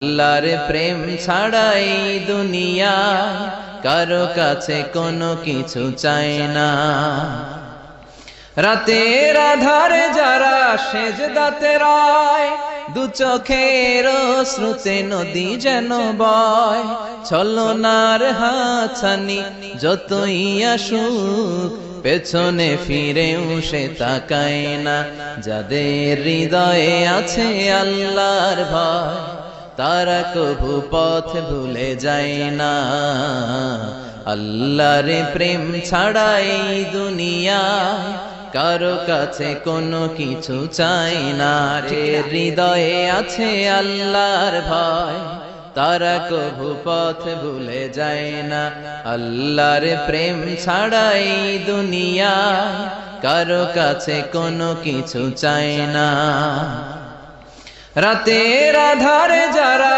আল্লাহর প্রেম ছাড়াই দুনিয়ায় কারো কাছে কোনো কিছু চায় না। রাতের আধারে যারা সেজদাতে রয়, দু চোখের শ্রুতে নদী যেন বয়। ছলনার হাতছানি যতই আসুক, পেছনে ফিরেও সে তাকায় না। যাদের হৃদয়ে আছে আল্লাহর ভয়, তারা কভু পথ ভুলে যায় না। আল্লাহর প্রেম ছাড়াই দুনিয়ায় কারো কাছে কোনো কিছু চাই না। হৃদয়ে আছে আল্লাহর ভয়, তারা কভু পথ ভুলে যায় না। আল্লাহর প্রেম ছাড়াই দুনিয়ায় কারো কাছে কোনো কিছু চাই না। রাতের আধারে যারা